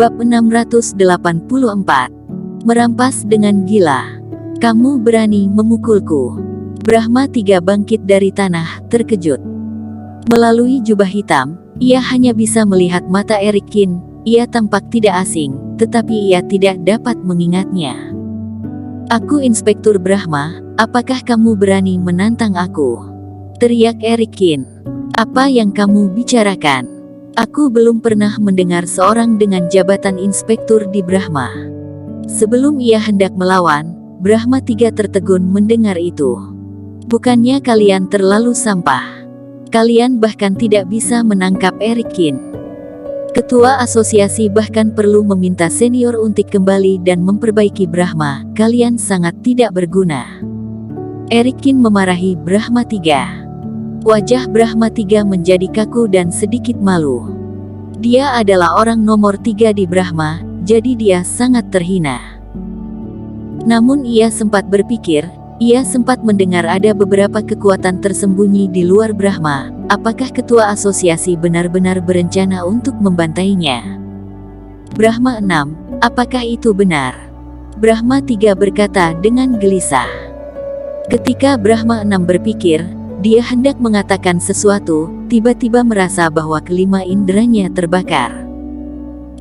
Bab 684. Merampas dengan gila. Kamu berani memukulku. Brahma 3 bangkit dari tanah, terkejut. Melalui jubah hitam, ia hanya bisa melihat mata Eric Kin. Ia tampak tidak asing, tetapi ia tidak dapat mengingatnya. Aku Inspektur Brahma, apakah kamu berani menantang aku? Teriak Eric Kin. Apa yang kamu bicarakan? Aku belum pernah mendengar seorang dengan jabatan inspektur di Brahma. Sebelum ia hendak melawan, Brahma 3 tertegun mendengar itu. Bukannya kalian terlalu sampah? Kalian bahkan tidak bisa menangkap Eric Kin. Ketua asosiasi bahkan perlu meminta senior untuk kembali dan memperbaiki Brahma. Kalian sangat tidak berguna. Eric Kin memarahi Brahma 3. Wajah Brahma 3 menjadi kaku dan sedikit malu. Dia adalah orang nomor 3 di Brahma, jadi dia sangat terhina. Namun ia sempat berpikir, ia sempat mendengar ada beberapa kekuatan tersembunyi di luar Brahma. Apakah ketua asosiasi benar-benar berencana untuk membantainya? Brahma 6, apakah itu benar? Brahma 3 berkata dengan gelisah. Ketika Brahma 6 berpikir, dia hendak mengatakan sesuatu, tiba-tiba merasa bahwa kelima inderanya terbakar.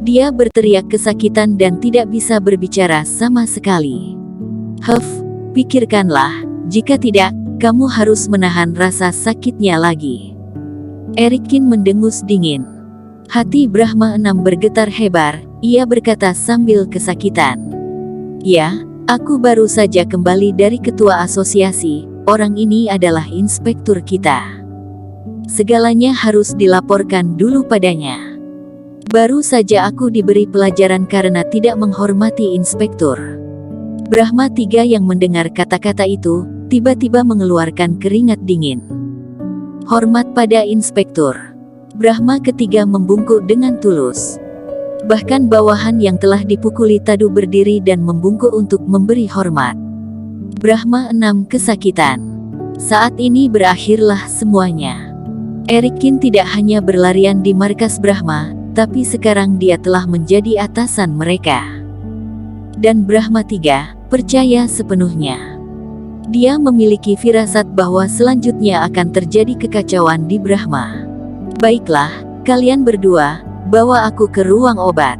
Dia berteriak kesakitan dan tidak bisa berbicara sama sekali. Pikirkanlah, jika tidak, kamu harus menahan rasa sakitnya lagi. Eric Kin mendengus dingin. Hati Brahma 6 bergetar hebat, ia berkata sambil kesakitan. Ya, aku baru saja kembali dari ketua asosiasi. Orang ini adalah inspektur kita. Segalanya harus dilaporkan dulu padanya. Baru saja aku diberi pelajaran karena tidak menghormati inspektur. Brahma 3 yang mendengar kata-kata itu, tiba-tiba mengeluarkan keringat dingin. Hormat pada inspektur. Brahma ketiga membungkuk dengan tulus. Bahkan bawahan yang telah dipukuli tadu berdiri dan membungkuk untuk memberi hormat. Brahma 6 kesakitan. Saat ini berakhirlah semuanya. Eric Kin tidak hanya berlarian di markas Brahma, tapi sekarang dia telah menjadi atasan mereka. Dan Brahma 3 percaya sepenuhnya. Dia memiliki firasat bahwa selanjutnya akan terjadi kekacauan di Brahma. Baiklah, kalian berdua, bawa aku ke ruang obat.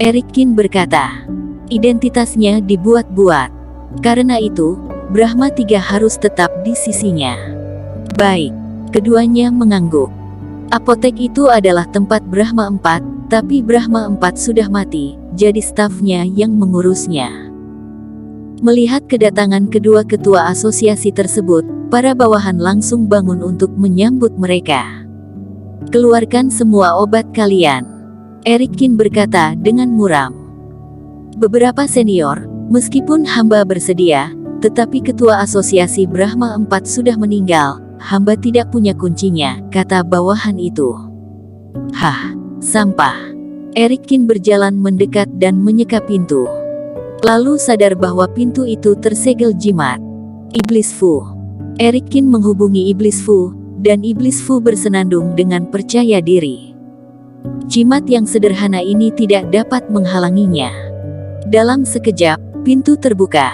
Eric Kin berkata. Identitasnya dibuat-buat. Karena itu, Brahma 3 harus tetap di sisinya. Baik, keduanya mengangguk. Apotek itu adalah tempat Brahma 4, tapi Brahma 4 sudah mati, jadi stafnya yang mengurusnya. Melihat kedatangan kedua ketua asosiasi tersebut, para bawahan langsung bangun untuk menyambut mereka. Keluarkan semua obat kalian. Eric Kin berkata dengan muram. Beberapa senior, meskipun hamba bersedia, tetapi ketua asosiasi Brahma 4 sudah meninggal, hamba tidak punya kuncinya, kata bawahan itu. Sampah. Eric Kin berjalan mendekat dan menyeka pintu. Lalu sadar bahwa pintu itu tersegel jimat. Iblis Fu. Eric Kin menghubungi Iblis Fu, dan Iblis Fu bersenandung dengan percaya diri. Jimat yang sederhana ini tidak dapat menghalanginya. Dalam sekejap, pintu terbuka.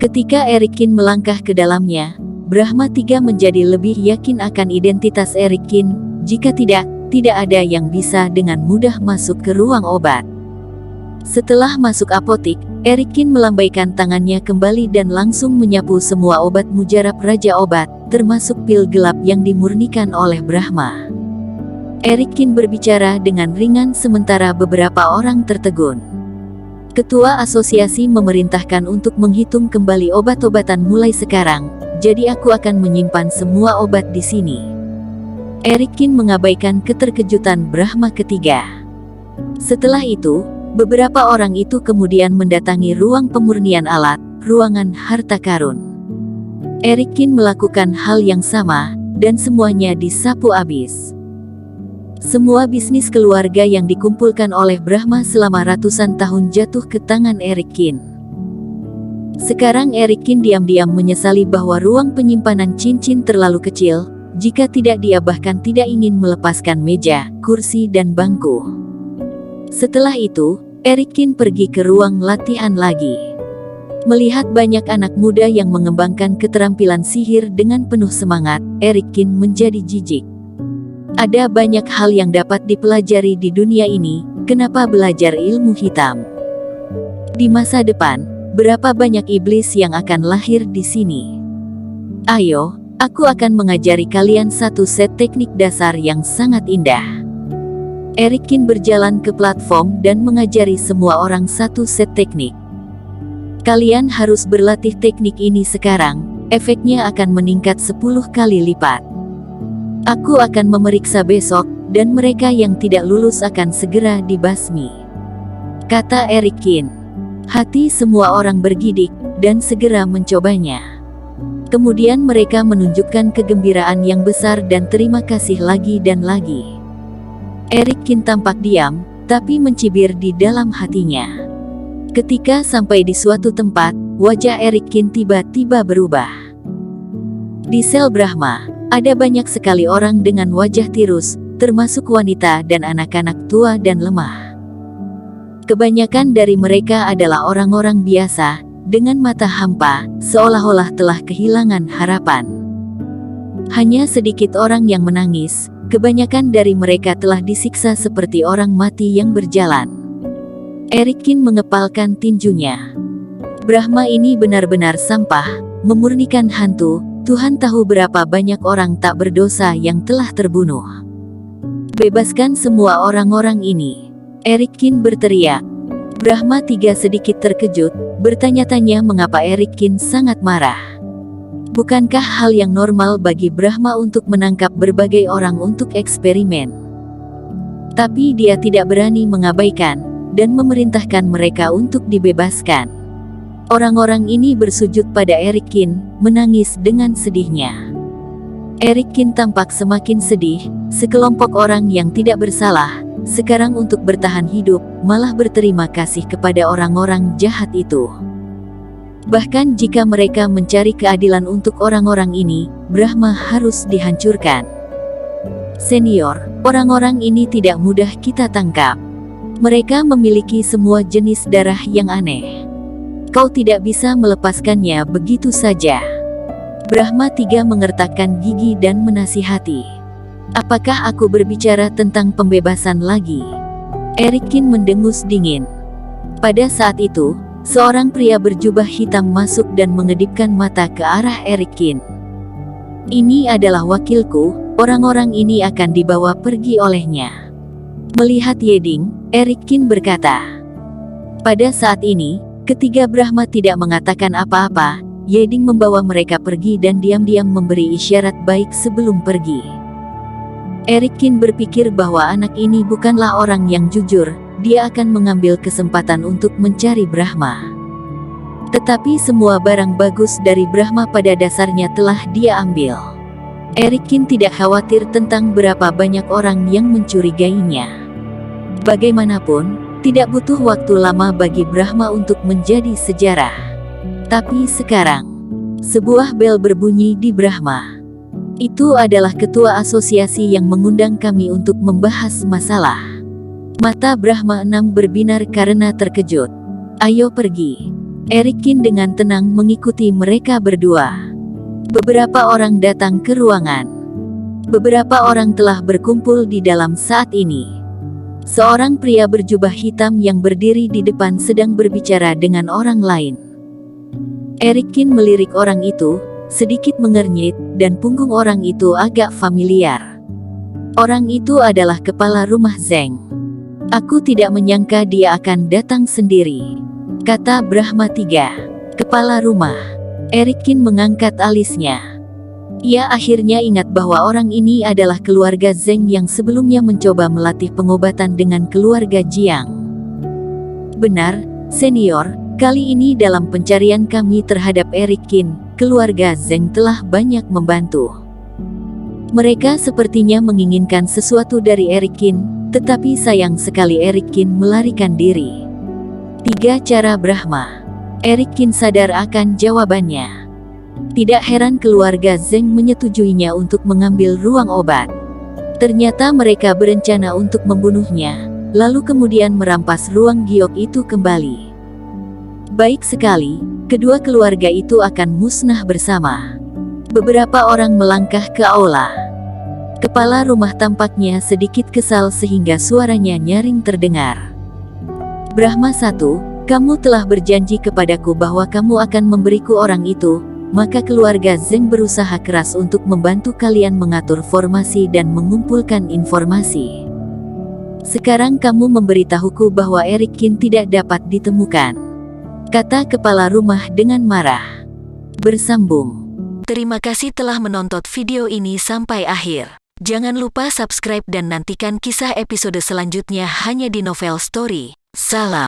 Ketika Eric Kin melangkah ke dalamnya, Brahma 3 menjadi lebih yakin akan identitas Eric Kin. Jika tidak ada yang bisa dengan mudah masuk ke ruang obat. Setelah masuk apotik, Eric Kin melambaikan tangannya kembali dan langsung menyapu semua obat mujarab Raja Obat, termasuk pil gelap yang dimurnikan oleh Brahma. Eric Kin berbicara dengan ringan sementara beberapa orang tertegun. Ketua asosiasi memerintahkan untuk menghitung kembali obat-obatan mulai sekarang, jadi aku akan menyimpan semua obat di sini. Eric Kin mengabaikan keterkejutan Brahma ketiga. Setelah itu, beberapa orang itu kemudian mendatangi ruang pemurnian alat, ruangan harta karun. Eric Kin melakukan hal yang sama, dan semuanya disapu habis. Semua bisnis keluarga yang dikumpulkan oleh Brahma selama ratusan tahun jatuh ke tangan Eric Kin. Sekarang Eric Kin diam-diam menyesali bahwa ruang penyimpanan cincin terlalu kecil, jika tidak dia bahkan tidak ingin melepaskan meja, kursi dan bangku. Setelah itu, Erikin pergi ke ruang latihan lagi. Melihat banyak anak muda yang mengembangkan keterampilan sihir dengan penuh semangat, Erikin menjadi jijik. Ada banyak hal yang dapat dipelajari di dunia ini, kenapa belajar ilmu hitam? Di masa depan, berapa banyak iblis yang akan lahir di sini? Ayo, aku akan mengajari kalian satu set teknik dasar yang sangat indah. Erikin berjalan ke platform dan mengajari semua orang satu set teknik. Kalian harus berlatih teknik ini sekarang, efeknya akan meningkat 10 kali lipat. Aku akan memeriksa besok, dan mereka yang tidak lulus akan segera dibasmi, kata Erikin. Hati semua orang bergidik, dan segera mencobanya. Kemudian mereka menunjukkan kegembiraan yang besar dan terima kasih lagi dan lagi. Erikin tampak diam, tapi mencibir di dalam hatinya. Ketika sampai di suatu tempat, wajah Erikin tiba-tiba berubah. Di sel Brahma, ada banyak sekali orang dengan wajah tirus, termasuk wanita dan anak-anak tua dan lemah. Kebanyakan dari mereka adalah orang-orang biasa, dengan mata hampa, seolah-olah telah kehilangan harapan. Hanya sedikit orang yang menangis, kebanyakan dari mereka telah disiksa seperti orang mati yang berjalan. Erikin mengepalkan tinjunya. Brahma ini benar-benar sampah, memurnikan hantu. Tuhan tahu berapa banyak orang tak berdosa yang telah terbunuh. Bebaskan semua orang-orang ini, Erikin berteriak. Brahma III sedikit terkejut, bertanya-tanya mengapa Erikin sangat marah. Bukankah hal yang normal bagi Brahma untuk menangkap berbagai orang untuk eksperimen? Tapi dia tidak berani mengabaikan, dan memerintahkan mereka untuk dibebaskan. Orang-orang ini bersujud pada Erikin, menangis dengan sedihnya. Erikin tampak semakin sedih, sekelompok orang yang tidak bersalah, sekarang untuk bertahan hidup, malah berterima kasih kepada orang-orang jahat itu. Bahkan jika mereka mencari keadilan untuk orang-orang ini, Brahma harus dihancurkan. Senior, orang-orang ini tidak mudah kita tangkap. Mereka memiliki semua jenis darah yang aneh. Kau tidak bisa melepaskannya begitu saja. Brahma III mengertakkan gigi dan menasihati. Apakah aku berbicara tentang pembebasan lagi? Erikin mendengus dingin. Pada saat itu, seorang pria berjubah hitam masuk dan mengedipkan mata ke arah Erikin. Ini adalah wakilku, orang-orang ini akan dibawa pergi olehnya. Melihat Yeding, Erikin berkata. Pada saat ini, ketiga Brahma tidak mengatakan apa-apa. Yeding membawa mereka pergi dan diam-diam memberi isyarat baik sebelum pergi. Erikin berpikir bahwa anak ini bukanlah orang yang jujur, dia akan mengambil kesempatan untuk mencari Brahma. Tetapi semua barang bagus dari Brahma pada dasarnya telah dia ambil. Erikin tidak khawatir tentang berapa banyak orang yang mencurigainya. Bagaimanapun, tidak butuh waktu lama bagi Brahma untuk menjadi sejarah. Tapi sekarang, sebuah bel berbunyi di Brahma. Itu adalah ketua asosiasi yang mengundang kami untuk membahas masalah. Mata Brahma VI berbinar karena terkejut. Ayo pergi. Erikin dengan tenang mengikuti mereka berdua. Beberapa orang datang ke ruangan. Beberapa orang telah berkumpul di dalam saat ini. Seorang pria berjubah hitam yang berdiri di depan sedang berbicara dengan orang lain. Erikin melirik orang itu, sedikit mengernyit, dan punggung orang itu agak familiar. Orang itu adalah kepala rumah Zeng. Aku tidak menyangka dia akan datang sendiri, kata Brahma III. Kepala rumah. Erikin mengangkat alisnya. Ia akhirnya ingat bahwa orang ini adalah keluarga Zeng yang sebelumnya mencoba melatih pengobatan dengan keluarga Jiang. Benar, senior, kali ini dalam pencarian kami terhadap Erikin, keluarga Zeng telah banyak membantu. Mereka sepertinya menginginkan sesuatu dari Erikin, tetapi sayang sekali Erikin melarikan diri. 3 cara Brahma. Erikin sadar akan jawabannya. Tidak heran keluarga Zeng menyetujuinya untuk mengambil ruang obat. Ternyata mereka berencana untuk membunuhnya. lalu kemudian merampas ruang giok itu kembali. Baik sekali, kedua keluarga itu akan musnah bersama. Beberapa orang melangkah ke aula. Kepala rumah tampaknya sedikit kesal sehingga suaranya nyaring terdengar. Brahma 1, kamu telah berjanji kepadaku bahwa kamu akan memberiku orang itu, maka keluarga Zeng berusaha keras untuk membantu kalian mengatur formasi dan mengumpulkan informasi. Sekarang kamu memberitahuku bahwa Eric Qin tidak dapat ditemukan, kata kepala rumah dengan marah. Bersambung. Terima kasih telah menonton video ini sampai akhir. Jangan lupa subscribe dan nantikan kisah episode selanjutnya hanya di Novel Story. Salam.